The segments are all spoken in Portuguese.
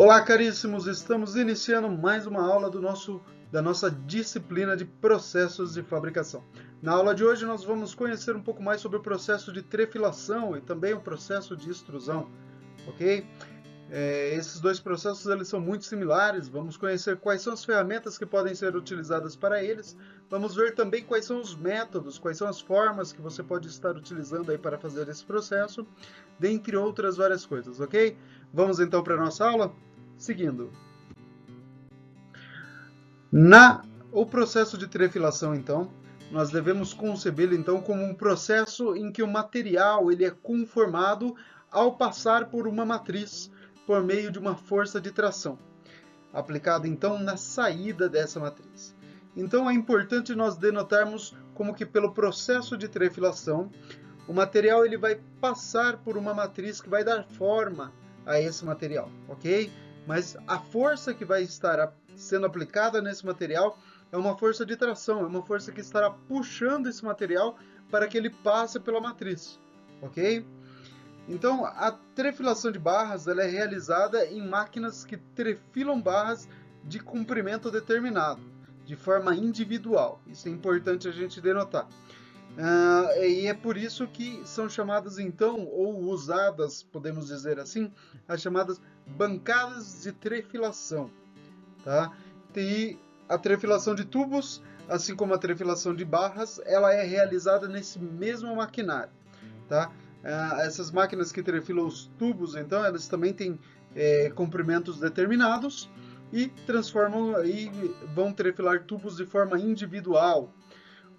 Olá, caríssimos! Estamos iniciando mais uma aula da nossa disciplina de processos de fabricação. Na aula de hoje nós vamos conhecer um pouco mais sobre o processo de trefilação e também o processo de extrusão, ok? Esses dois processos eles são muito similares. Vamos conhecer quais são as ferramentas que podem ser utilizadas para eles. Vamos ver também quais são os métodos, quais são as formas que você pode estar utilizando aí para fazer esse processo, dentre outras várias coisas, ok? Vamos então para a nossa aula? Seguindo. O processo de trefilação, então, nós devemos concebê-lo então como um processo em que o material ele é conformado ao passar por uma matriz por meio de uma força de tração, aplicada então na saída dessa matriz. Então é importante nós denotarmos como que pelo processo de trefilação, o material ele vai passar por uma matriz que vai dar forma a esse material, ok? Mas a força que vai estar sendo aplicada nesse material é uma força de tração, é uma força que estará puxando esse material para que ele passe pela matriz, ok? Então, a trefilação de barras ela é realizada em máquinas que trefilam barras de comprimento determinado, de forma individual. Isso é importante a gente denotar. E é por isso que são chamadas então, ou usadas, podemos dizer assim, as chamadas bancadas de trefilação, tá? E a trefilação de tubos, assim como a trefilação de barras, ela é realizada nesse mesmo maquinário, tá? Essas máquinas que trefilam os tubos, então, elas também têm comprimentos determinados e transformam e vão trefilar tubos de forma individual.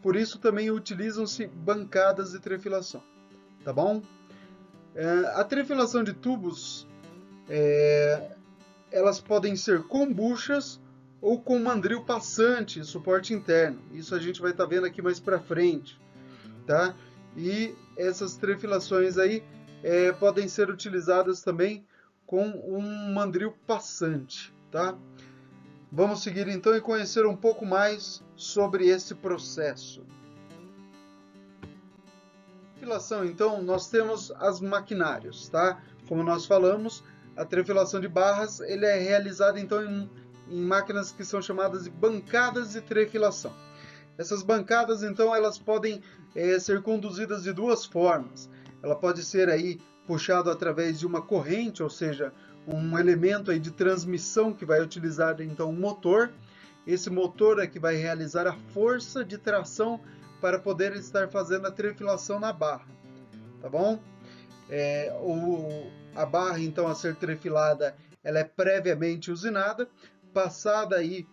Por isso também utilizam-se bancadas de trefilação, tá bom? A trefilação de tubos, elas podem ser com buchas ou com mandril passante, suporte interno. Isso a gente vai estar vendo aqui mais para frente, tá? E essas trefilações aí podem ser utilizadas também com um mandril passante, tá? Vamos seguir então e conhecer um pouco mais sobre esse processo. Trefilação, então, nós temos as maquinários, tá? Como nós falamos, a trefilação de barras ele é realizada então em máquinas que são chamadas de bancadas de trefilação. Essas bancadas, então, elas podem ser conduzidas de duas formas. Ela pode ser aí puxado através de uma corrente, ou seja, um elemento aí de transmissão que vai utilizar então um motor. Esse motor é que vai realizar a força de tração para poder estar fazendo a trefilação na barra, tá bom? A barra então a ser trefilada, ela é previamente usinada, passada aí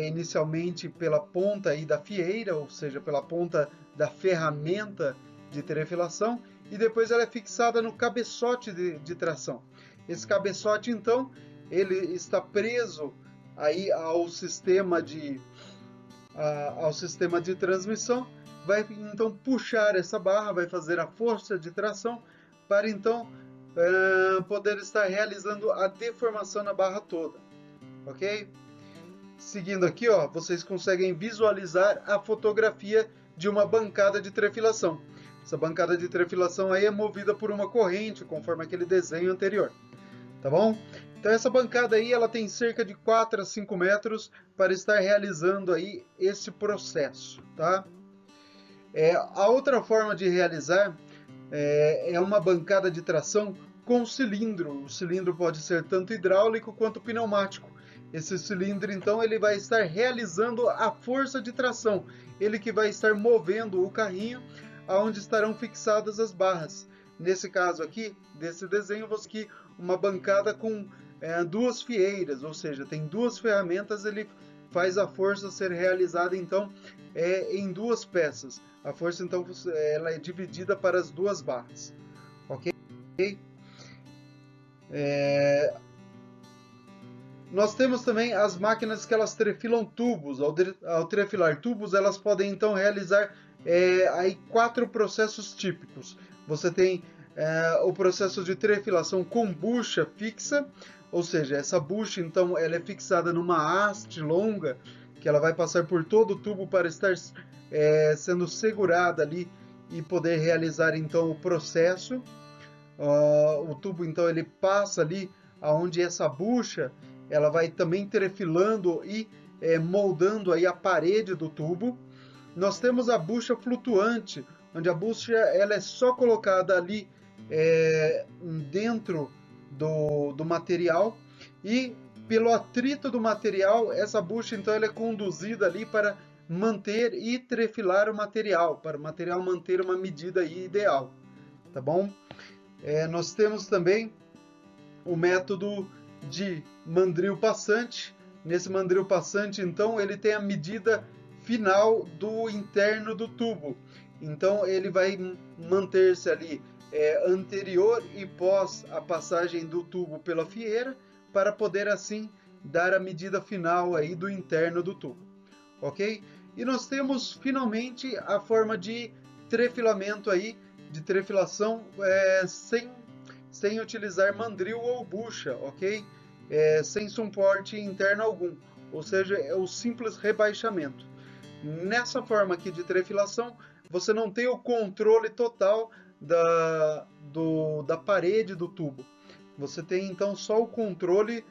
inicialmente pela ponta aí da fieira, ou seja, pela ponta da ferramenta de trefilação, e depois ela é fixada no cabeçote de tração. Esse cabeçote então ele está preso aí ao sistema de transmissão, vai então puxar essa barra, vai fazer a força de tração para então poder estar realizando a deformação na barra toda, ok? Seguindo aqui, ó, vocês conseguem visualizar a fotografia de uma bancada de trefilação. Essa bancada de trefilação aí é movida por uma corrente, conforme aquele desenho anterior, tá bom? Então essa bancada aí ela tem cerca de 4 a 5 metros para estar realizando aí esse processo, tá? A outra forma de realizar é uma bancada de tração com cilindro. O cilindro pode ser tanto hidráulico quanto pneumático. Esse cilindro, então, ele vai estar realizando a força de tração. Ele que vai estar movendo o carrinho aonde estarão fixadas as barras. Nesse caso aqui, desse desenho, você que uma bancada com duas fieiras, ou seja, tem duas ferramentas, ele faz a força ser realizada, então, em duas peças. A força, então, ela é dividida para as duas barras, ok? Nós temos também as máquinas que elas trefilam tubos. Ao trefilar tubos, elas podem, então, realizar aí 4 processos típicos. Você tem o processo de trefilação com bucha fixa, ou seja, essa bucha, então, ela é fixada numa haste longa, que ela vai passar por todo o tubo para estar sendo segurada ali e poder realizar, então, o processo. O tubo, então, ele passa ali onde essa bucha ela vai também trefilando e moldando aí a parede do tubo. Nós temos a bucha flutuante, onde a bucha ela é só colocada ali dentro do material e pelo atrito do material, essa bucha então ela é conduzida ali para manter e trefilar o material, para o material manter uma medida aí ideal, tá bom? Nós temos também o método de mandril passante. Nesse mandril passante, então, ele tem a medida final do interno do tubo. Então, ele vai manter-se ali anterior e pós a passagem do tubo pela fieira, para poder assim dar a medida final aí do interno do tubo, ok? E nós temos finalmente a forma de trefilamento aí, de trefilação sem utilizar mandril ou bucha, ok? Sem suporte interno algum, ou seja, é o simples rebaixamento. Nessa forma aqui de trefilação, você não tem o controle total da parede do tubo. Você tem então só o controle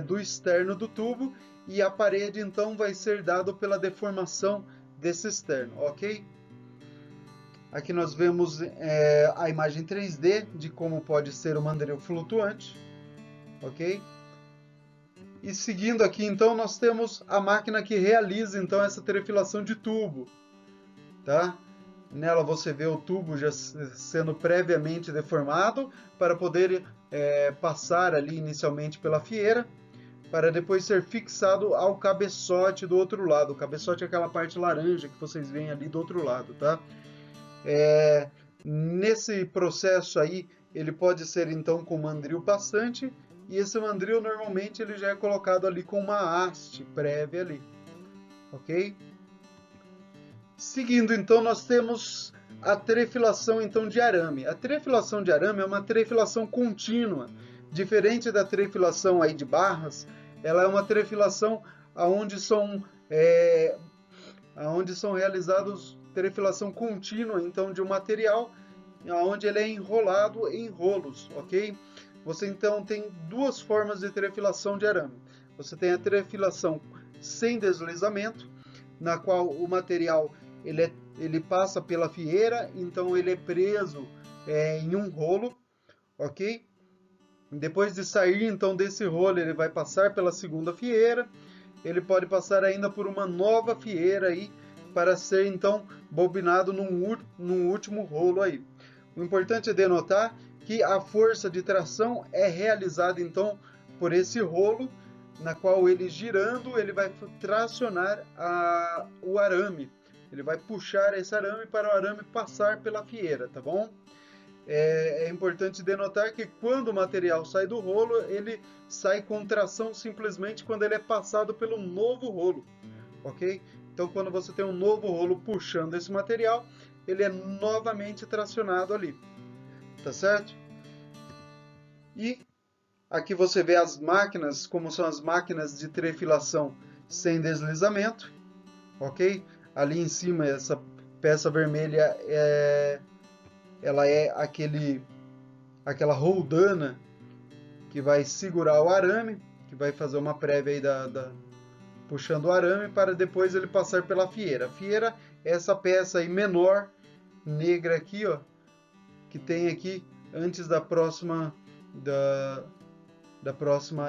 do externo do tubo e a parede então vai ser dado pela deformação desse externo, ok? Aqui nós vemos a imagem 3D de como pode ser o mandril flutuante, ok? E seguindo aqui então nós temos a máquina que realiza então essa trefilação de tubo, tá? Nela você vê o tubo já sendo previamente deformado para poder passar ali inicialmente pela fieira, para depois ser fixado ao cabeçote do outro lado. O cabeçote é aquela parte laranja que vocês veem ali do outro lado, tá? Nesse processo aí, ele pode ser então com mandril passante, e esse mandril normalmente ele já é colocado ali com uma haste prévia ali, ok? Seguindo então, nós temos a trefilação então de arame. A trefilação de arame é uma trefilação contínua, diferente da trefilação aí de barras. Ela é uma trefilação onde são realizados trefilação contínua então de um material, onde ele é enrolado em rolos, ok? Você então tem duas formas de trefilação de arame. Você tem a trefilação sem deslizamento, na qual o material ele passa pela fieira, então ele é preso em um rolo, ok? Depois de sair então desse rolo, ele vai passar pela segunda fieira, ele pode passar ainda por uma nova fieira aí, para ser então bobinado num último rolo aí. O importante é denotar que a força de tração é realizada então por esse rolo, na qual ele girando, ele vai tracionar o arame. Ele vai puxar esse arame para o arame passar pela fieira, tá bom? É importante denotar que quando o material sai do rolo, ele sai com tração simplesmente quando ele é passado pelo novo rolo, ok? Então, quando você tem um novo rolo puxando esse material, ele é novamente tracionado ali, tá certo? E aqui você vê as máquinas, como são as máquinas de trefilação sem deslizamento, ok? Ali em cima, essa peça vermelha ela é aquela roldana que vai segurar o arame, que vai fazer uma prévia aí puxando o arame para depois ele passar pela fieira. A fieira é essa peça aí menor, negra aqui, ó, que tem aqui antes da próxima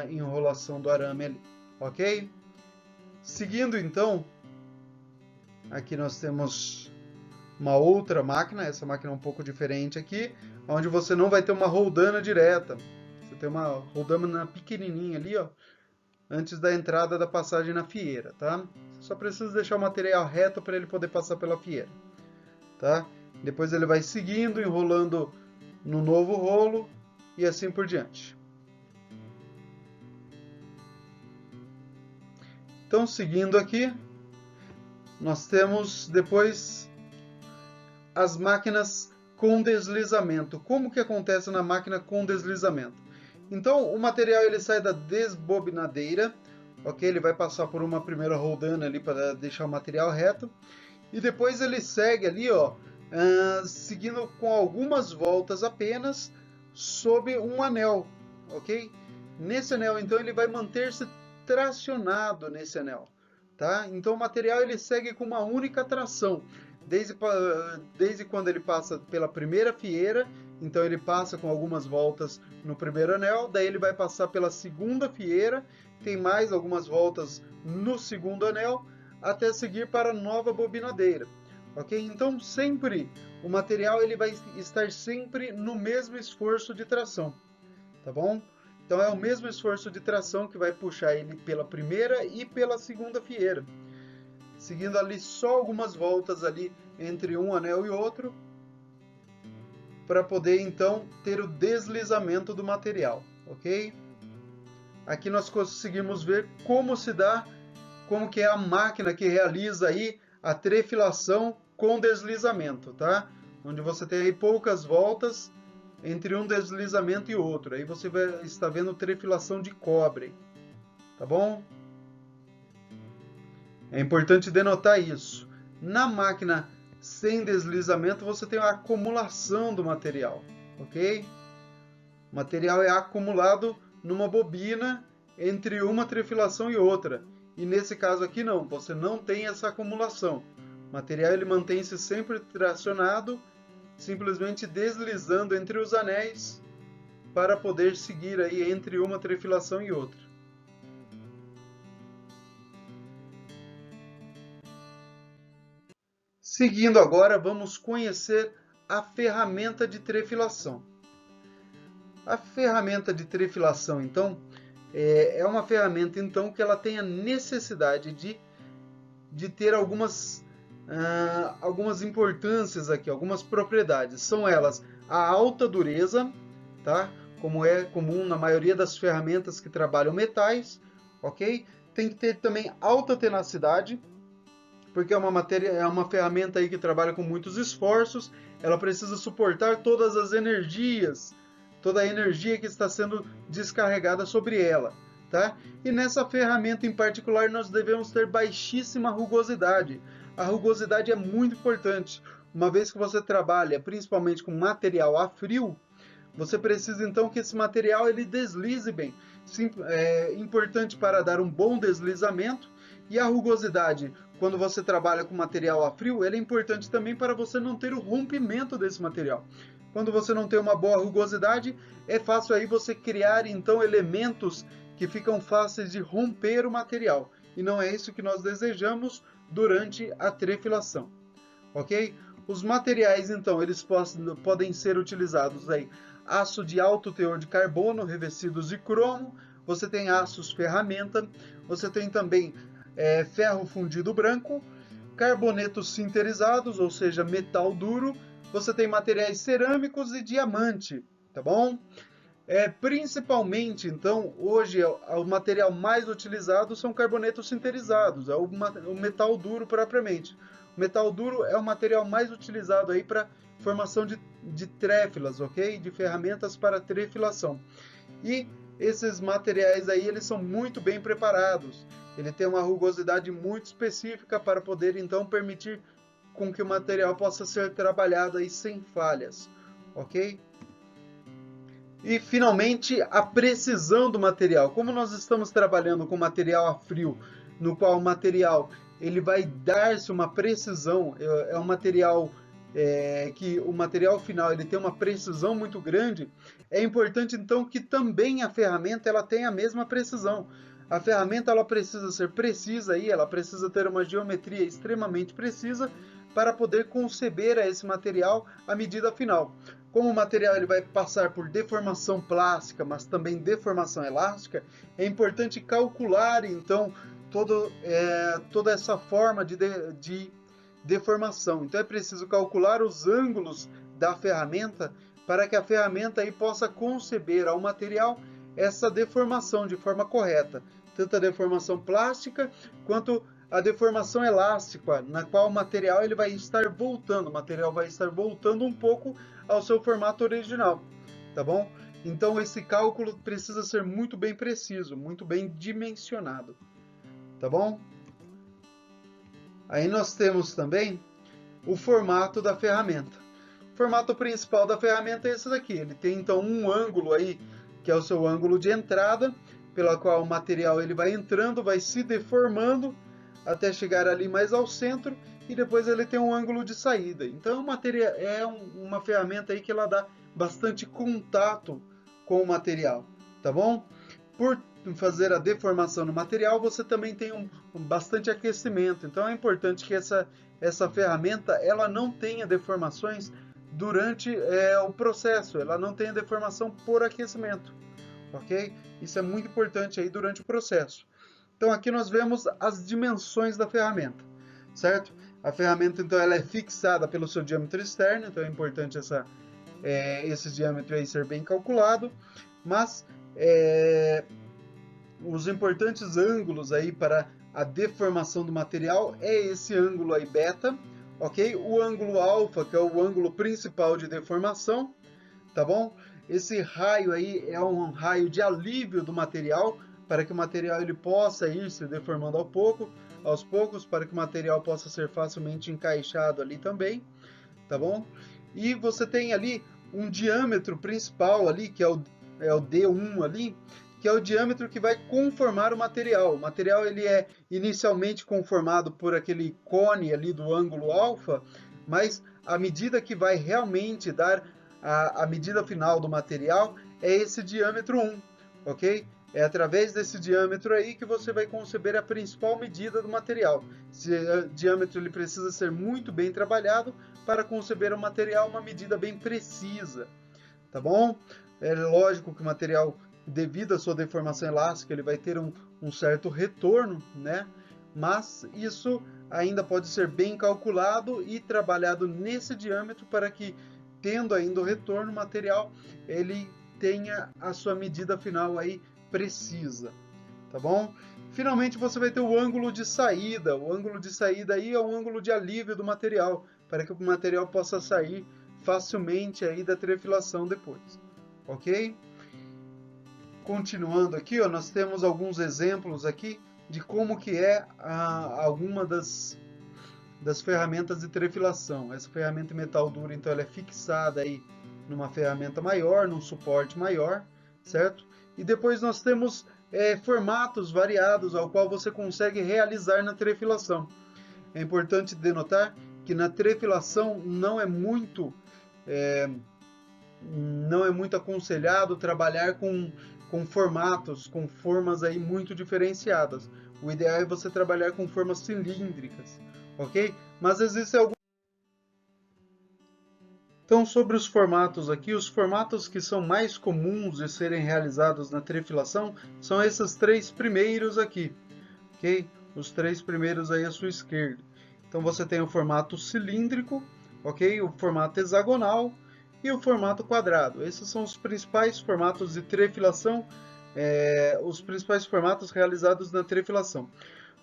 enrolação do arame ali, ok? Seguindo então, aqui nós temos uma outra máquina, essa máquina é um pouco diferente aqui, onde você não vai ter uma roldana direta, você tem uma roldana pequenininha ali, ó, antes da entrada da passagem na fieira, tá? Você só precisa deixar o material reto para ele poder passar pela fieira, tá? Depois ele vai seguindo, enrolando no novo rolo e assim por diante. Então, seguindo aqui, nós temos depois as máquinas com deslizamento. Como que acontece na máquina com deslizamento? Então, o material ele sai da desbobinadeira, ok? Ele vai passar por uma primeira roldana ali para deixar o material reto, e depois ele segue ali, ó, seguindo com algumas voltas apenas sob um anel, ok? Nesse anel, então, ele vai manter-se tracionado nesse anel, tá? Então, o material ele segue com uma única tração, desde quando ele passa pela primeira fieira, então ele passa com algumas voltas no primeiro anel, daí ele vai passar pela segunda fieira, tem mais algumas voltas no segundo anel, até seguir para a nova bobinadeira, ok? Então, sempre o material ele vai estar sempre no mesmo esforço de tração, tá bom? Então é o mesmo esforço de tração que vai puxar ele pela primeira e pela segunda fieira, seguindo ali só algumas voltas ali entre um anel e outro, para poder então ter o deslizamento do material, ok? Aqui nós conseguimos ver como se dá, como que é a máquina que realiza aí a trefilação com deslizamento, tá? Onde você tem aí poucas voltas entre um deslizamento e outro. Aí você vai estar vendo trefilação de cobre, tá bom? É importante denotar isso. Na máquina sem deslizamento, você tem a acumulação do material, ok? O material é acumulado numa bobina entre uma trefilação e outra. E nesse caso aqui não, você não tem essa acumulação. O material ele mantém-se sempre tracionado, simplesmente deslizando entre os anéis para poder seguir aí entre uma trefilação e outra. Seguindo agora, vamos conhecer a ferramenta de trefilação. A ferramenta de trefilação, então, é uma ferramenta então que ela tem a necessidade de ter algumas importâncias aqui, algumas propriedades. São elas a alta dureza, tá? Como é comum na maioria das ferramentas que trabalham metais, ok? Tem que ter também alta tenacidade, porque é uma ferramenta aí que trabalha com muitos esforços, ela precisa suportar todas as energias, toda a energia que está sendo descarregada sobre ela, tá? E nessa ferramenta em particular nós devemos ter baixíssima rugosidade. A rugosidade é muito importante, uma vez que você trabalha principalmente com material a frio, você precisa então que esse material ele deslize bem. É importante para dar um bom deslizamento. E a rugosidade, quando você trabalha com material a frio, ela é importante também para você não ter o rompimento desse material. Quando você não tem uma boa rugosidade, é fácil aí você criar então elementos que ficam fáceis de romper o material. E não é isso que nós desejamos durante a trefilação, ok? Os materiais então, eles podem ser utilizados aí aço de alto teor de carbono revestidos de cromo, você tem aços ferramenta, você tem também ferro fundido branco, carbonetos sinterizados, ou seja, metal duro, você tem materiais cerâmicos e diamante, tá bom? Principalmente, então, hoje o material mais utilizado são carbonetos sinterizados, é o metal duro propriamente. O metal duro é o material mais utilizado aí para formação de tréfilas, ok? De ferramentas para trefilação. E esses materiais aí, eles são muito bem preparados. Ele tem uma rugosidade muito específica para poder, então, permitir com que o material possa ser trabalhado aí sem falhas, ok? E, finalmente, a precisão do material. Como nós estamos trabalhando com material a frio, no qual o material ele vai dar-se uma precisão, é um material que o material final ele tem uma precisão muito grande, é importante então que também a ferramenta ela tenha a mesma precisão. A ferramenta ela precisa ser precisa aí, ela precisa ter uma geometria extremamente precisa para poder conceber a esse material a medida final. Como o material ele vai passar por deformação plástica, mas também deformação elástica, é importante calcular então toda essa forma de deformação. Então é preciso calcular os ângulos da ferramenta para que a ferramenta aí possa conceber ao material essa deformação de forma correta, tanto a deformação plástica quanto a deformação elástica, na qual o material ele vai estar voltando, o material vai estar voltando um pouco ao seu formato original, tá bom? Então esse cálculo precisa ser muito bem preciso, muito bem dimensionado, tá bom? Aí nós temos também o formato da ferramenta. O formato principal da ferramenta é esse daqui. Ele tem então um ângulo aí que é o seu ângulo de entrada, pela qual o material ele vai entrando, vai se deformando até chegar ali mais ao centro e depois ele tem um ângulo de saída. Então uma ferramenta aí que ela dá bastante contato com o material, tá bom? Por fazer a deformação no material, você também tem bastante aquecimento. Então é importante que essa ferramenta ela não tenha deformações durante o processo, ela não tenha deformação por aquecimento, ok? Isso é muito importante aí durante o processo. Então aqui nós vemos as dimensões da ferramenta, certo? A ferramenta então ela é fixada pelo seu diâmetro externo, então é importante esse diâmetro aí ser bem calculado, mas os importantes ângulos aí para a deformação do material é esse ângulo aí beta, ok? O ângulo alfa, que é o ângulo principal de deformação, tá bom? Esse raio aí é um raio de alívio do material, para que o material ele possa ir se deformando aos poucos, para que o material possa ser facilmente encaixado ali também, tá bom? E você tem ali um diâmetro principal ali, que é o D1 ali, que é o diâmetro que vai conformar o material. O material ele é inicialmente conformado por aquele cone ali do ângulo alfa, mas a medida que vai realmente dar a medida final do material é esse diâmetro 1, ok? É através desse diâmetro aí que você vai conceber a principal medida do material. Esse diâmetro ele precisa ser muito bem trabalhado para conceber o material uma medida bem precisa, tá bom? É lógico que o material, devido à sua deformação elástica, ele vai ter um certo retorno, né? Mas isso ainda pode ser bem calculado e trabalhado nesse diâmetro para que, tendo ainda o retorno, o material ele tenha a sua medida final aí precisa, tá bom? Finalmente você vai ter o ângulo de saída. O ângulo de saída aí é o ângulo de alívio do material, para que o material possa sair facilmente aí da trefilação depois, ok? Continuando aqui, ó, nós temos alguns exemplos aqui de como que é alguma das ferramentas de trefilação. Essa ferramenta em metal duro, então, ela é fixada aí numa ferramenta maior, num suporte maior, certo? E depois nós temos formatos variados ao qual você consegue realizar na trefilação. É importante denotar que na trefilação não é muito aconselhado trabalhar com formatos, com formas aí muito diferenciadas. O ideal é você trabalhar com formas cilíndricas, ok? Mas existem alguns. Então, sobre os formatos aqui, os formatos que são mais comuns de serem realizados na trefilação são esses três primeiros aqui, ok? Os três primeiros aí à sua esquerda. Então, você tem o formato cilíndrico, ok? O formato hexagonal e o formato quadrado. Esses são os principais formatos de trefilação, os principais formatos realizados na trefilação.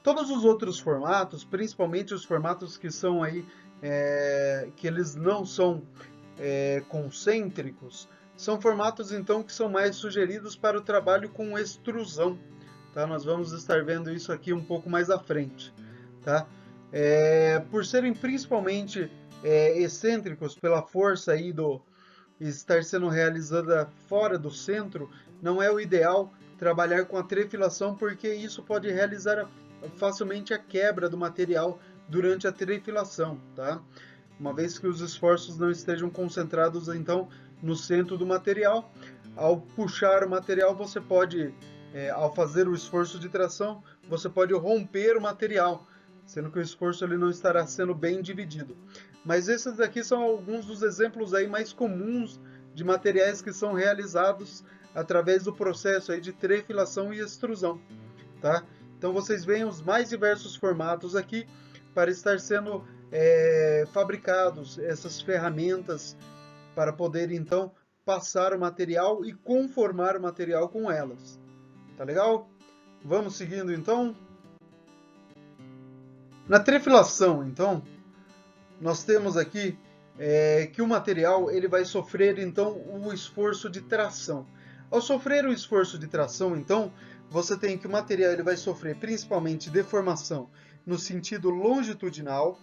Todos os outros formatos, principalmente os formatos que são aí, que eles não são concêntricos, são formatos então que são mais sugeridos para o trabalho com extrusão. Tá? Nós vamos estar vendo isso aqui um pouco mais à frente. Tá? Por serem principalmente excêntricos pela força aí do estar sendo realizada fora do centro, não é o ideal trabalhar com a trefilação, porque isso pode realizar facilmente a quebra do material durante a trefilação, tá? Uma vez que os esforços não estejam concentrados então no centro do material, ao puxar o material você pode, ao fazer o esforço de tração, você pode romper o material, sendo que o esforço ele não estará sendo bem dividido. Mas esses aqui são alguns dos exemplos aí mais comuns de materiais que são realizados através do processo aí de trefilação e extrusão, tá? Então vocês veem os mais diversos formatos aqui para estar sendo fabricados essas ferramentas para poder então passar o material e conformar o material com elas. Tá legal? Vamos seguindo então. Na trefilação, então, nós temos aqui que o material ele vai sofrer então o esforço de tração. Ao sofrer o esforço de tração, então, você tem que o material ele vai sofrer principalmente deformação no sentido longitudinal,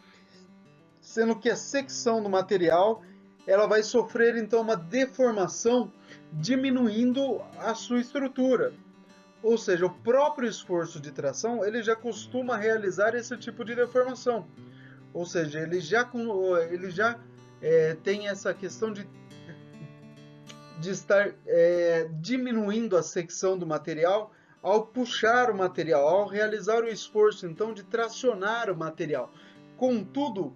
sendo que a secção do material ela vai sofrer então uma deformação diminuindo a sua estrutura. Ou seja, o próprio esforço de tração ele já costuma realizar esse tipo de deformação. Ou seja, ele já tem essa questão de estar diminuindo a secção do material ao puxar o material, ao realizar o esforço então de tracionar o material. Contudo,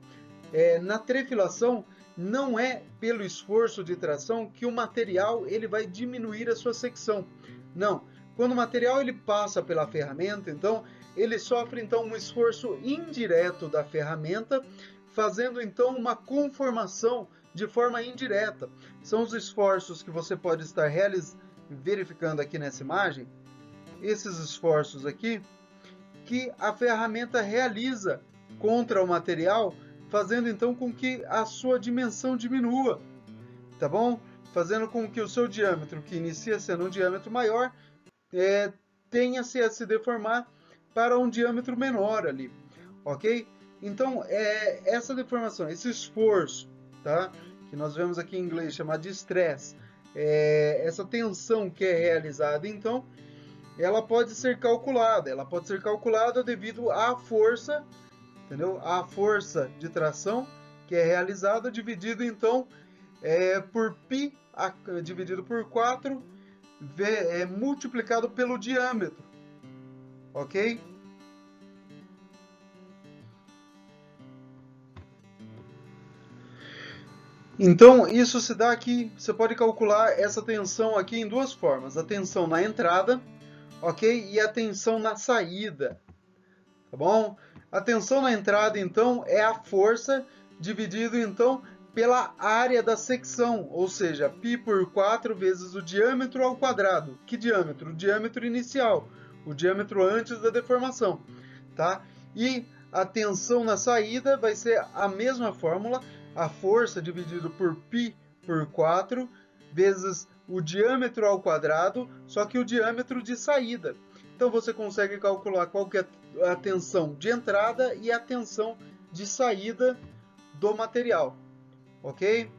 na trefilação não é pelo esforço de tração que o material ele vai diminuir a sua secção. Não, quando o material ele passa pela ferramenta, então ele sofre então um esforço indireto da ferramenta, fazendo então uma conformação de forma indireta. São os esforços que você pode estar verificando aqui nessa imagem, esses esforços aqui, que a ferramenta realiza contra o material, fazendo então com que a sua dimensão diminua, tá bom? Fazendo com que o seu diâmetro, que inicia sendo um diâmetro maior, tenha-se a se deformar para um diâmetro menor ali, ok? Então, essa deformação, esse esforço, tá? Que nós vemos aqui em inglês chamado de stress, essa tensão que é realizada, então, ela pode ser calculada devido à força, entendeu? A força de tração que é realizada dividido então por π dividido por 4 multiplicado pelo diâmetro, ok? Então isso se dá aqui, você pode calcular essa tensão aqui em duas formas: a tensão na entrada, ok? E a tensão na saída, tá bom? A tensão na entrada, então, é a força dividido, então, pela área da secção, ou seja, π por 4 vezes o diâmetro ao quadrado. Que diâmetro? O diâmetro inicial, o diâmetro antes da deformação, tá? E a tensão na saída vai ser a mesma fórmula, a força dividido por π por 4 vezes o diâmetro ao quadrado, só que o diâmetro de saída. Então você consegue calcular qual que é a tensão de entrada e a tensão de saída do material, ok?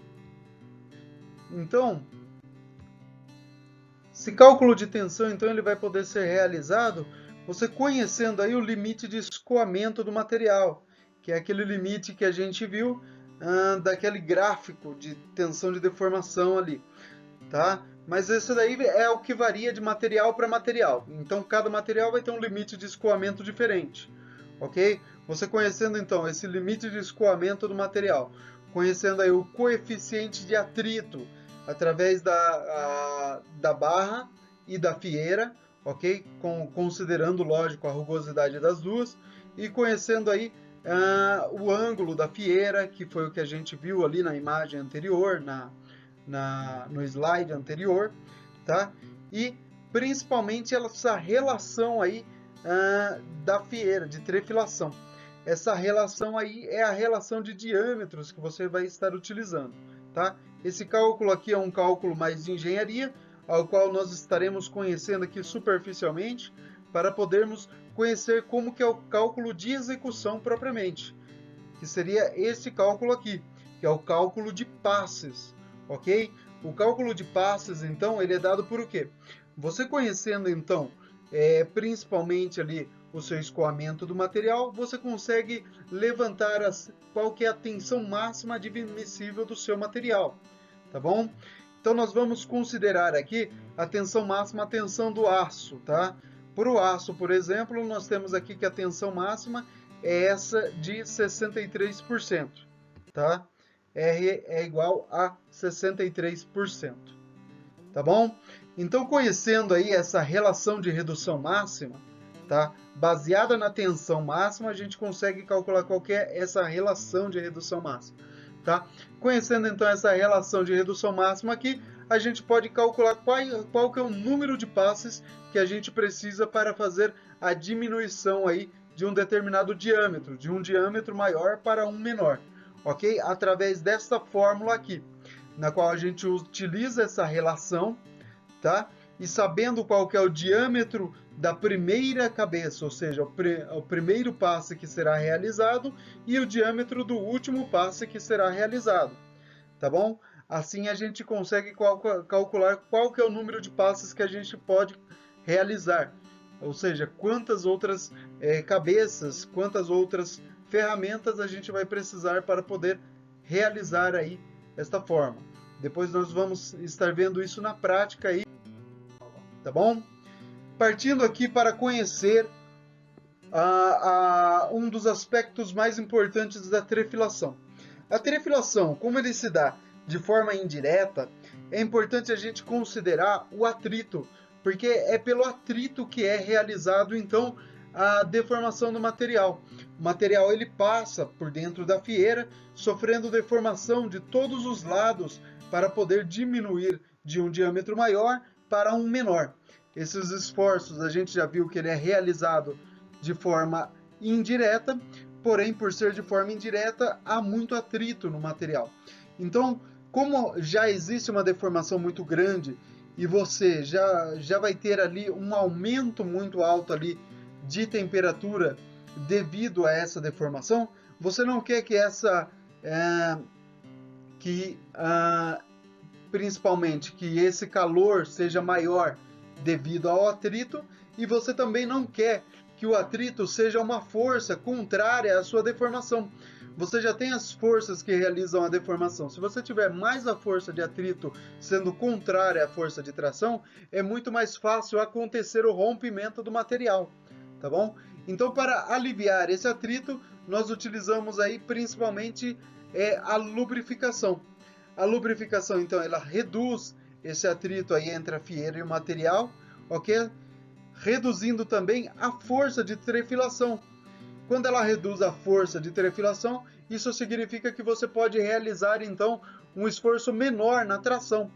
Então, esse cálculo de tensão então ele vai poder ser realizado você conhecendo aí o limite de escoamento do material, que é aquele limite que a gente viu daquele gráfico de tensão de deformação ali, tá? Mas isso daí é o que varia de material para material. Então, cada material vai ter um limite de escoamento diferente, ok? Você conhecendo, então, esse limite de escoamento do material, conhecendo aí o coeficiente de atrito através da barra e da fieira, ok? Considerando, lógico, a rugosidade das duas, e conhecendo aí o ângulo da fieira, que foi o que a gente viu ali na imagem anterior, no slide anterior, tá? E principalmente essa relação aí da fieira, de trefilação. Essa relação aí é a relação de diâmetros que você vai estar utilizando, tá? Esse cálculo aqui é um cálculo mais de engenharia, ao qual nós estaremos conhecendo aqui superficialmente, para podermos conhecer como que é o cálculo de execução propriamente, que seria esse cálculo aqui, que é o cálculo de passes, ok? O cálculo de passes, então, ele é dado por o quê? Você conhecendo, então, principalmente ali o seu escoamento do material, você consegue levantar qual que é a tensão máxima admissível do seu material, tá bom? Então, nós vamos considerar aqui a tensão máxima, a tensão do aço, tá? Para o aço, por exemplo, nós temos aqui que a tensão máxima é essa de 63%, tá? R é igual a 63%, tá bom? Então, conhecendo aí essa relação de redução máxima, tá? Baseada na tensão máxima, a gente consegue calcular qual que é essa relação de redução máxima, tá? Conhecendo então essa relação de redução máxima aqui, a gente pode calcular qual que é o número de passes que a gente precisa para fazer a diminuição aí de um determinado diâmetro, de um diâmetro maior para um menor, ok? Através dessa fórmula aqui, na qual a gente utiliza essa relação, tá? E sabendo qual que é o diâmetro da primeira cabeça, ou seja, o primeiro passe que será realizado e o diâmetro do último passe que será realizado, tá bom? Assim a gente consegue calcular qual que é o número de passes que a gente pode realizar. Ou seja, quantas outras cabeças, quantas outras ferramentas a gente vai precisar para poder realizar aí esta forma. Depois nós vamos estar vendo isso na prática aí, tá bom? Partindo aqui para conhecer um dos aspectos mais importantes da trefilação. A trefilação, como ele se dá de forma indireta, é importante a gente considerar o atrito, porque é pelo atrito que é realizado então a deformação do material. O material ele passa por dentro da fieira, sofrendo deformação de todos os lados para poder diminuir de um diâmetro maior para um menor. Esses esforços a gente já viu que ele é realizado de forma indireta, porém, por ser de forma indireta, há muito atrito no material. Então, como já existe uma deformação muito grande e você já vai ter ali um aumento muito alto ali de temperatura devido a essa deformação, você não quer que principalmente que esse calor seja maior devido ao atrito, e você também não quer que o atrito seja uma força contrária à sua deformação. Você já tem as forças que realizam a deformação. Se você tiver mais a força de atrito sendo contrária à força de tração, é muito mais fácil acontecer o rompimento do material, tá bom? Então, para aliviar esse atrito, nós utilizamos aí principalmente a lubrificação. A lubrificação, então, ela reduz esse atrito aí entre a fieira e o material, ok? Reduzindo também a força de trefilação. Quando ela reduz a força de trefilação, isso significa que você pode realizar então um esforço menor na tração.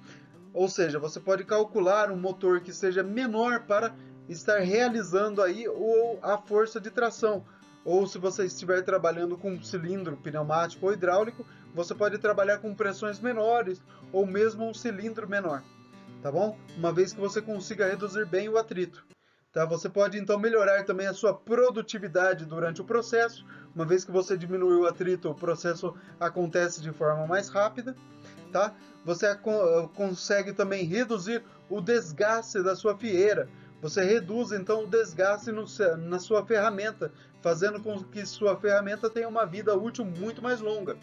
Ou seja, você pode calcular um motor que seja menor para estar realizando aí a força de tração. Ou se você estiver trabalhando com um cilindro pneumático ou hidráulico, você pode trabalhar com pressões menores ou mesmo um cilindro menor, tá bom? Uma vez que você consiga reduzir bem o atrito. Tá? Você pode então melhorar também a sua produtividade durante o processo. Uma vez que você diminui o atrito, o processo acontece de forma mais rápida. Tá? Você consegue também reduzir o desgaste da sua fieira. Você reduz então o desgaste na sua ferramenta, fazendo com que sua ferramenta tenha uma vida útil muito mais longa.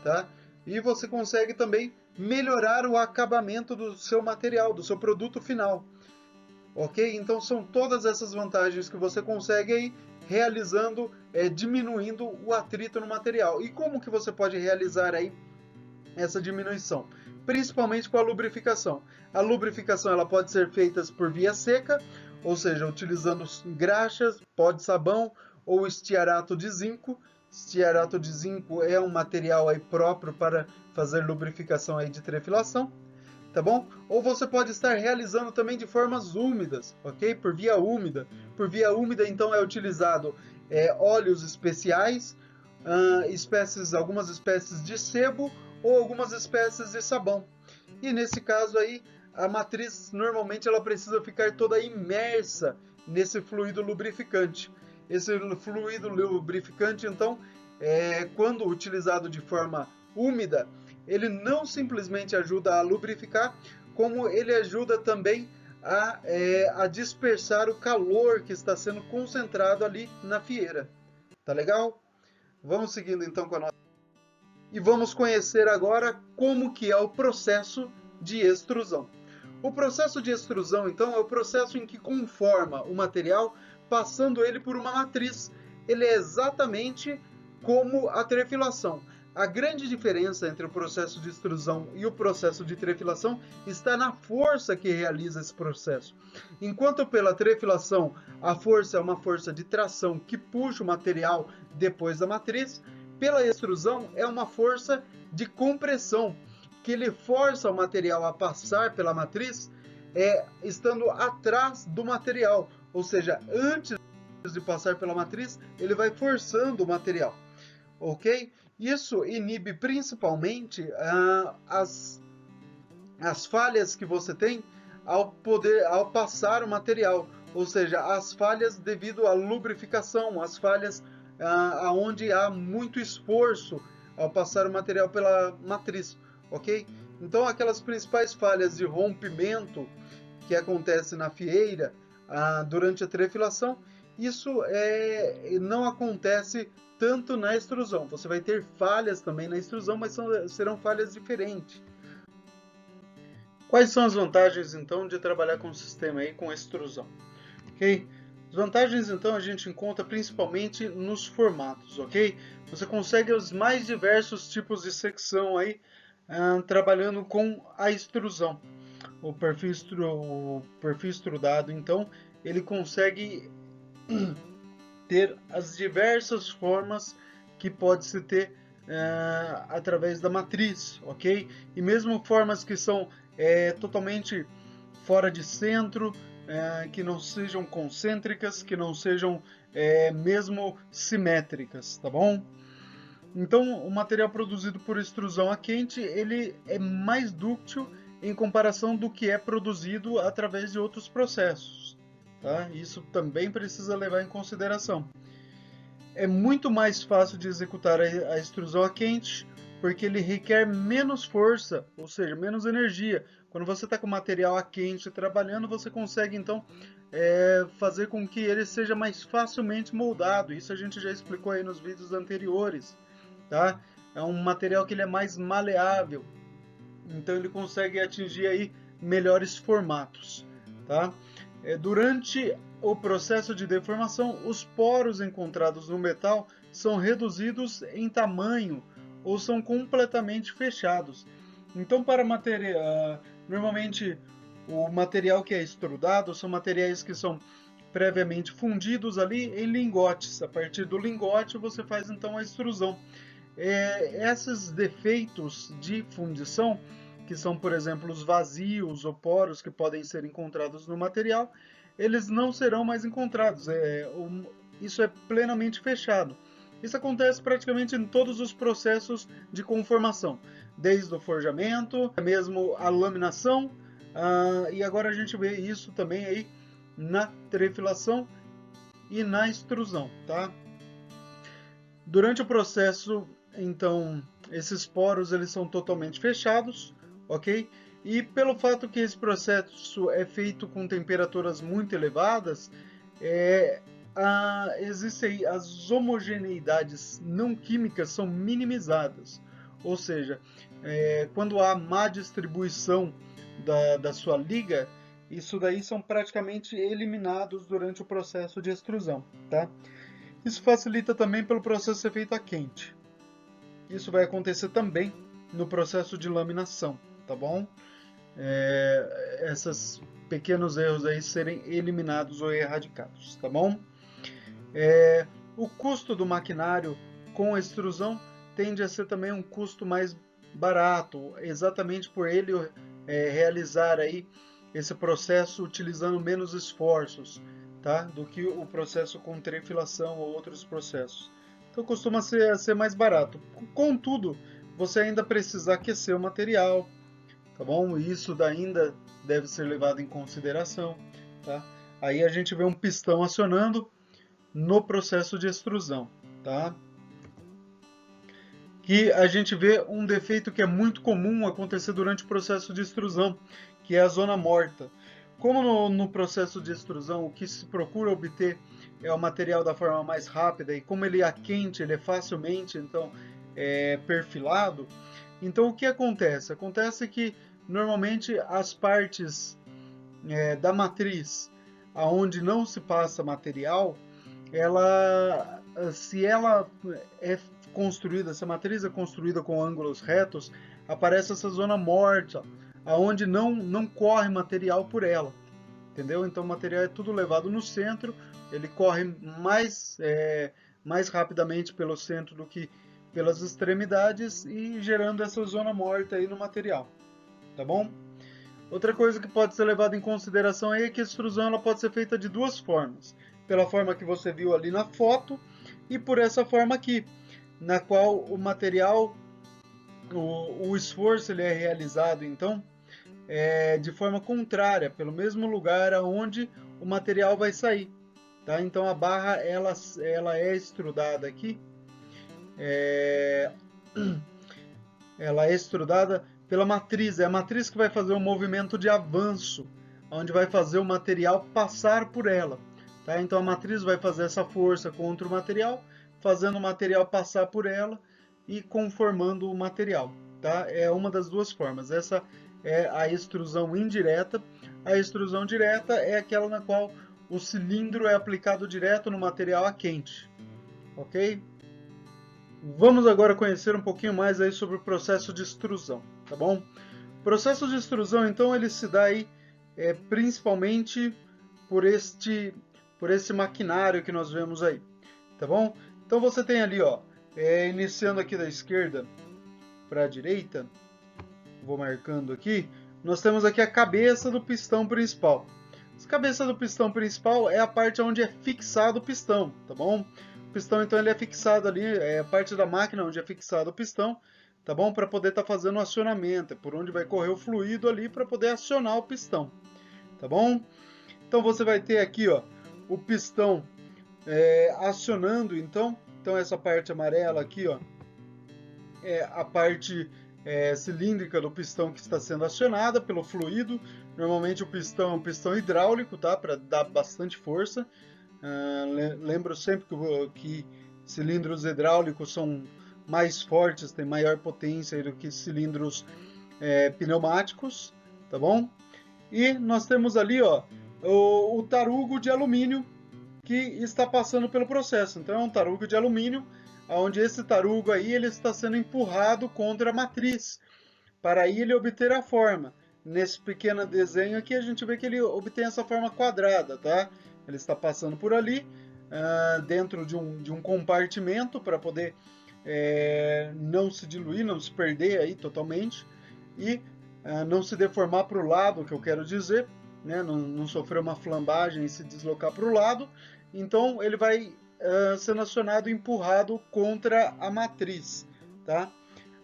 Tá? E você consegue também melhorar o acabamento do seu material, do seu produto final. Ok? Então são todas essas vantagens que você consegue aí realizando, diminuindo o atrito no material. E como que você pode realizar aí essa diminuição? Principalmente com a lubrificação. A lubrificação ela pode ser feita por via seca, ou seja, utilizando graxas, pó de sabão ou estiarato de zinco. Estiarato de zinco é um material aí próprio para fazer lubrificação aí de trefilação. Tá bom? Ou você pode estar realizando também de formas úmidas, ok? Por via úmida. Por via úmida, então, é utilizado óleos especiais, algumas espécies de sebo ou algumas espécies de sabão. E nesse caso aí, a matriz normalmente ela precisa ficar toda imersa nesse fluido lubrificante. Esse fluido lubrificante, então, quando utilizado de forma úmida, ele não simplesmente ajuda a lubrificar, como ele ajuda também a dispersar o calor que está sendo concentrado ali na fieira. Tá legal? Vamos seguindo então com a nossa... E vamos conhecer agora como que é o processo de extrusão. O processo de extrusão, então, é o processo em que conforma o material, passando ele por uma matriz. Ele é exatamente como a trefilação. A grande diferença entre o processo de extrusão e o processo de trefilação está na força que realiza esse processo. Enquanto pela trefilação a força é uma força de tração que puxa o material depois da matriz, pela extrusão é uma força de compressão que ele força o material a passar pela matriz, estando atrás do material, ou seja, antes de passar pela matriz, ele vai forçando o material, ok? Isso inibe principalmente as falhas que você tem ao passar o material, ou seja, as falhas devido à lubrificação, as falhas aonde há muito esforço ao passar o material pela matriz, ok? Então, aquelas principais falhas de rompimento que acontece na fieira durante a trefilação, isso não acontece tanto na extrusão. Você vai ter falhas também na extrusão, mas serão falhas diferentes. Quais são as vantagens, então, de trabalhar com o sistema aí com extrusão? Ok? As vantagens, então, a gente encontra principalmente nos formatos, ok? Você consegue os mais diversos tipos de secção aí, trabalhando com a extrusão. O perfil extrudado, então, ele consegue ter as diversas formas que pode se ter através da matriz, ok? E mesmo formas que são totalmente fora de centro, que não sejam concêntricas, que não sejam mesmo simétricas, tá bom? Então, o material produzido por extrusão a quente, ele é mais dúctil em comparação do que é produzido através de outros processos, tá? Isso também precisa levar em consideração. É muito mais fácil de executar a extrusão a quente, porque ele requer menos força, ou seja, menos energia. Quando você está com material a quente trabalhando, você consegue então fazer com que ele seja mais facilmente moldado. Isso a gente já explicou aí nos vídeos anteriores, tá? É um material que ele é mais maleável, então ele consegue atingir aí melhores formatos, tá? Durante o processo de deformação, os poros encontrados no metal são reduzidos em tamanho ou são completamente fechados. Então, para material, normalmente o material que é extrudado são materiais que são previamente fundidos ali em lingotes. A partir do lingote você faz então a extrusão. Esses defeitos de fundição, que são, por exemplo, os vazios ou poros que podem ser encontrados no material, eles não serão mais encontrados. Isso é plenamente fechado. Isso acontece praticamente em todos os processos de conformação, desde o forjamento, mesmo a laminação, e agora a gente vê isso também aí na trefilação e na extrusão, tá? Durante o processo, então, esses poros eles são totalmente fechados, ok? E pelo fato que esse processo é feito com temperaturas muito elevadas, existem as homogeneidades não químicas são minimizadas. Ou seja, quando há má distribuição da sua liga, isso daí são praticamente eliminados durante o processo de extrusão, tá? Isso facilita também pelo processo ser feito a quente. Isso vai acontecer também no processo de laminação, tá bom? Esses pequenos erros aí serem eliminados ou erradicados, tá bom? O custo do maquinário com extrusão tende a ser também um custo mais barato, exatamente por ele realizar aí esse processo utilizando menos esforços, tá? Do que o processo com trefilação ou outros processos. Então costuma ser mais barato. Contudo, você ainda precisa aquecer o material, tá bom? Isso ainda deve ser levado em consideração, tá? Aí a gente vê um pistão acionando no processo de extrusão, tá? Que a gente vê um defeito que é muito comum acontecer durante o processo de extrusão, que é a zona morta. Como no processo de extrusão o que se procura obter é o material da forma mais rápida e como ele é quente, ele é facilmente então perfilado, então o que acontece? Acontece que normalmente as partes da matriz aonde não se passa material, se ela é construída, se a matriz é construída com ângulos retos, aparece essa zona morta, aonde não corre material por ela, entendeu? Então o material é tudo levado no centro, ele corre mais rapidamente pelo centro do que pelas extremidades e gerando essa zona morta aí no material, tá bom? Outra coisa que pode ser levada em consideração é que a extrusão ela pode ser feita de duas formas. Pela forma que você viu ali na foto e por essa forma aqui, na qual o material, o esforço ele é realizado então de forma contrária, pelo mesmo lugar aonde o material vai sair. Tá? Então a barra ela é extrudada aqui, ela é extrudada pela matriz. É a matriz que vai fazer um movimento de avanço, onde vai fazer o material passar por ela. Tá? Então a matriz vai fazer essa força contra o material, fazendo o material passar por ela e conformando o material. Tá? É uma das duas formas. Essa é a extrusão indireta. A extrusão direta é aquela na qual o cilindro é aplicado direto no material a quente. Ok? Vamos agora conhecer um pouquinho mais aí sobre o processo de extrusão, tá bom? O processo de extrusão, então, ele se dá aí principalmente por esse maquinário que nós vemos aí, tá bom? Então você tem ali, ó, iniciando aqui da esquerda para a direita, vou marcando aqui, nós temos aqui a cabeça do pistão principal. A cabeça do pistão principal é a parte onde é fixado o pistão, tá bom? O pistão, então, ele é fixado ali, é a parte da máquina onde é fixado o pistão, tá bom? Para poder estar fazendo o acionamento, é por onde vai correr o fluido ali para poder acionar o pistão, tá bom? Então você vai ter aqui, ó, o pistão acionando, então essa parte amarela aqui, ó, é a parte cilíndrica do pistão que está sendo acionada pelo fluido. Normalmente o pistão é um pistão hidráulico, tá? Para dar bastante força. Lembro sempre que cilindros hidráulicos são mais fortes, têm maior potência do que cilindros pneumáticos, tá bom? E nós temos ali, ó, o tarugo de alumínio que está passando pelo processo. Então é um tarugo de alumínio, onde esse tarugo aí ele está sendo empurrado contra a matriz, para aí ele obter a forma. Nesse pequeno desenho aqui a gente vê que ele obtém essa forma quadrada, tá? Ele está passando por ali, dentro de um compartimento para poder não se diluir, não se perder aí totalmente e não se deformar para o lado, que eu quero dizer, né? Não sofrer uma flambagem e se deslocar para o lado. Então ele vai sendo acionado e empurrado contra a matriz, tá?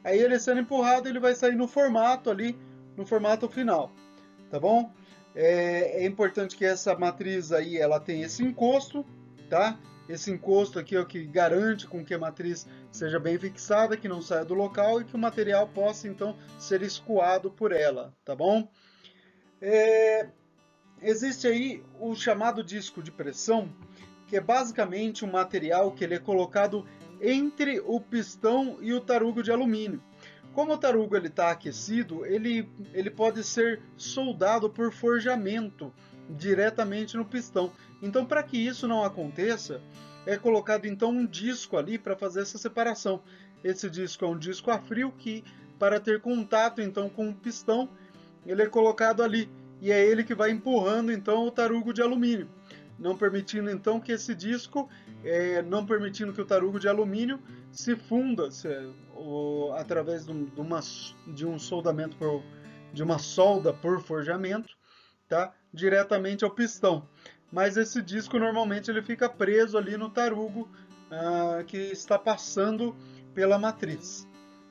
Aí ele sendo empurrado, ele vai sair no formato ali, no formato final, tá bom? É importante que essa matriz aí, ela tenha esse encosto, tá? Esse encosto aqui é o que garante com que a matriz seja bem fixada, que não saia do local e que o material possa, então, ser escoado por ela, tá bom? Existe aí o chamado disco de pressão, que é basicamente um material que ele é colocado entre o pistão e o tarugo de alumínio. Como o tarugo está aquecido, ele pode ser soldado por forjamento diretamente no pistão. Então, para que isso não aconteça, é colocado então um disco ali para fazer essa separação. Esse disco é um disco a frio que, para ter contato então com o pistão, ele é colocado ali e é ele que vai empurrando então o tarugo de alumínio, não permitindo então que esse disco, não permitindo que o tarugo de alumínio se funda através de um soldamento de uma solda por forjamento, tá? Diretamente ao pistão. Mas esse disco normalmente ele fica preso ali no tarugo que está passando pela matriz,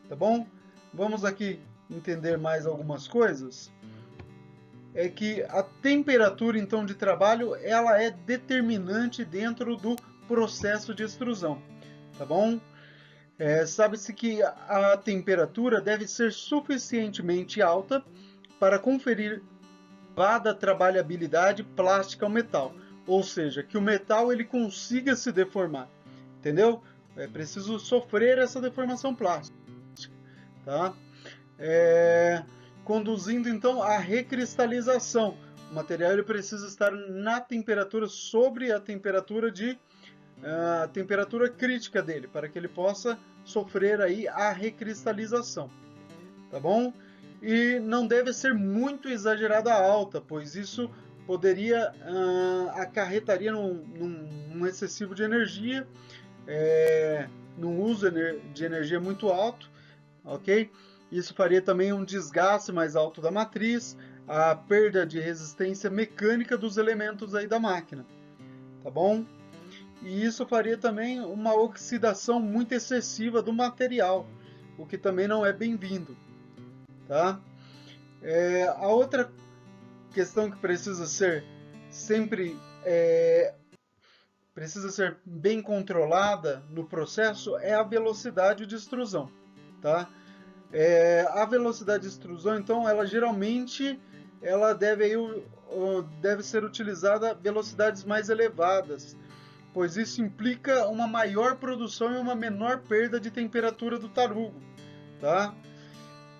tá bom? Vamos aqui entender mais algumas coisas. É que a temperatura então de trabalho ela é determinante dentro do processo de extrusão, tá bom? Sabe-se que a temperatura deve ser suficientemente alta para conferir elevada trabalhabilidade plástica ao metal, ou seja, que o metal ele consiga se deformar, entendeu? É preciso sofrer essa deformação plástica, tá? Conduzindo então à recristalização. O material ele precisa estar na temperatura sobre a temperatura a temperatura crítica dele, para que ele possa sofrer aí a recristalização, tá bom? E não deve ser muito exagerada alta, pois isso poderia acarretaria num excessivo de energia, num uso de energia muito alto, ok? Isso faria também um desgaste mais alto da matriz, a perda de resistência mecânica dos elementos aí da máquina, tá bom? E isso faria também uma oxidação muito excessiva do material, o que também não é bem-vindo, tá? A outra questão que precisa ser sempre precisa ser bem controlada no processo é a velocidade de extrusão, tá? A velocidade de extrusão, então, ela geralmente ela deve ser utilizada a velocidades mais elevadas, pois isso implica uma maior produção e uma menor perda de temperatura do tarugo, tá?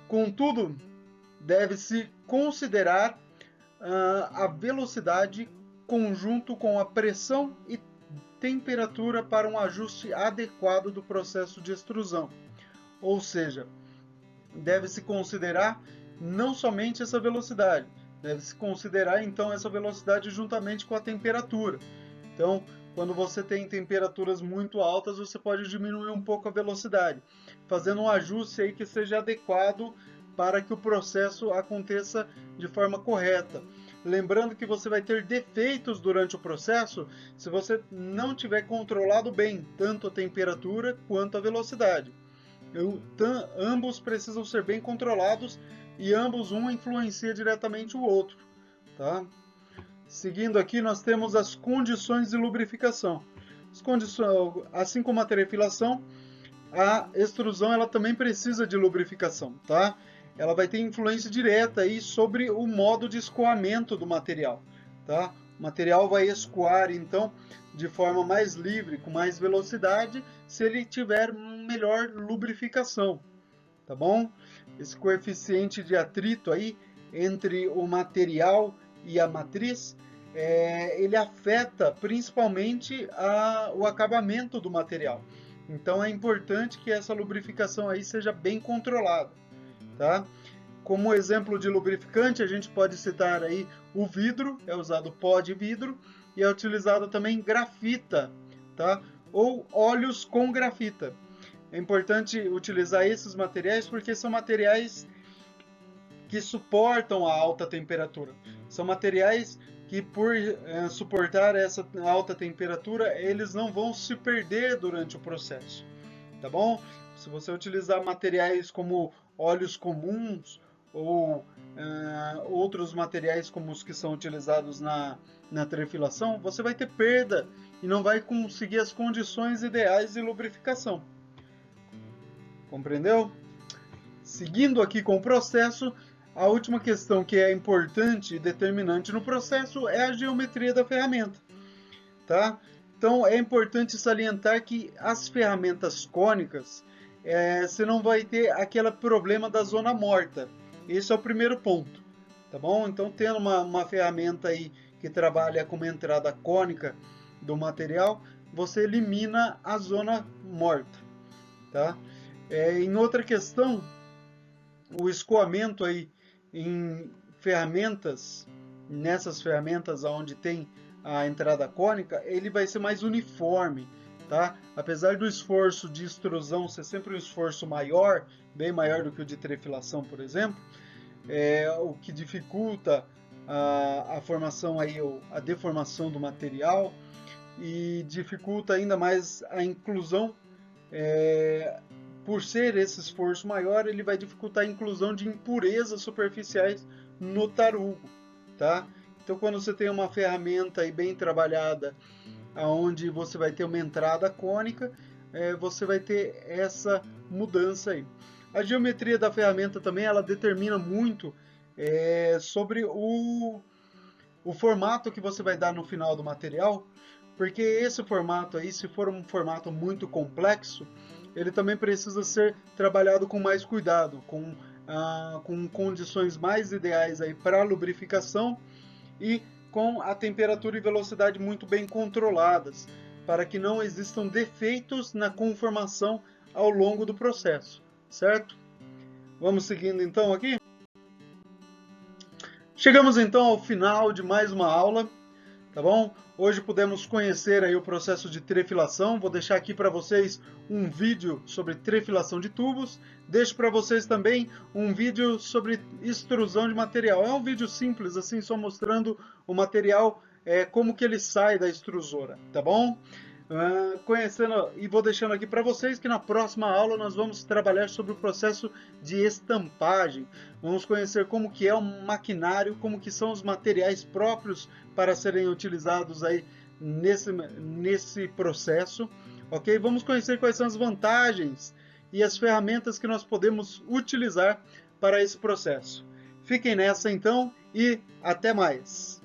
Contudo, deve-se considerar a velocidade conjunto com a pressão e temperatura para um ajuste adequado do processo de extrusão. Ou seja, deve-se considerar não somente essa velocidade, deve-se considerar então essa velocidade juntamente com a temperatura. Então, quando você tem temperaturas muito altas, você pode diminuir um pouco a velocidade, fazendo um ajuste aí que seja adequado para que o processo aconteça de forma correta. Lembrando que você vai ter defeitos durante o processo se você não tiver controlado bem tanto a temperatura quanto a velocidade. Ambos precisam ser bem controlados e ambos um influencia diretamente o outro, tá? Seguindo aqui, nós temos as condições de lubrificação. Assim como a terefilação, a extrusão ela também precisa de lubrificação, tá? Ela vai ter influência direta aí sobre o modo de escoamento do material, tá? O material vai escoar, então, de forma mais livre, com mais velocidade, se ele tiver melhor lubrificação, tá bom? Esse coeficiente de atrito aí entre o material e a matriz, ele afeta principalmente o acabamento do material. Então é importante que essa lubrificação aí seja bem controlada, tá? Como exemplo de lubrificante, a gente pode citar aí o vidro, é usado pó de vidro, e é utilizado também grafita, tá? Ou óleos com grafita. É importante utilizar esses materiais porque são materiais que suportam a alta temperatura. São materiais que, por suportar essa alta temperatura, eles não vão se perder durante o processo, tá bom? Se você utilizar materiais como óleos comuns ou outros materiais como os que são utilizados na trefilação, você vai ter perda e não vai conseguir as condições ideais de lubrificação. Compreendeu? Seguindo aqui com o processo, a última questão que é importante e determinante no processo é a geometria da ferramenta, tá? Então é importante salientar que as ferramentas cônicas, você não vai ter aquele problema da zona morta. Esse é o primeiro ponto, tá bom? Então tendo uma ferramenta aí que trabalha com uma entrada cônica do material, você elimina a zona morta, tá? Em outra questão, o escoamento aí em ferramentas, nessas ferramentas onde tem a entrada cônica, ele vai ser mais uniforme, tá? Apesar do esforço de extrusão ser sempre um esforço maior, bem maior do que o de trefilação, por exemplo, o que dificulta a formação aí, a deformação do material e dificulta ainda mais a inclusão. Por ser esse esforço maior, ele vai dificultar a inclusão de impurezas superficiais no tarugo, tá? Então, quando você tem uma ferramenta aí bem trabalhada, onde você vai ter uma entrada cônica, você vai ter essa mudança aí. A geometria da ferramenta também ela determina muito sobre o formato que você vai dar no final do material, porque esse formato aí, se for um formato muito complexo, ele também precisa ser trabalhado com mais cuidado, com condições mais ideais aí para lubrificação e com a temperatura e velocidade muito bem controladas, para que não existam defeitos na conformação ao longo do processo, certo? Vamos seguindo então aqui? Chegamos então ao final de mais uma aula, tá bom? Hoje pudemos conhecer aí o processo de trefilação. Vou deixar aqui para vocês um vídeo sobre trefilação de tubos. Deixo para vocês também um vídeo sobre extrusão de material. É um vídeo simples, assim, só mostrando o material, como que ele sai da extrusora, tá bom? Conhecendo e vou deixando aqui para vocês que na próxima aula nós vamos trabalhar sobre o processo de estampagem. Vamos conhecer como que é o maquinário, como que são os materiais próprios para serem utilizados aí nesse processo, ok? Vamos conhecer quais são as vantagens e as ferramentas que nós podemos utilizar para esse processo. Fiquem nessa então e até mais!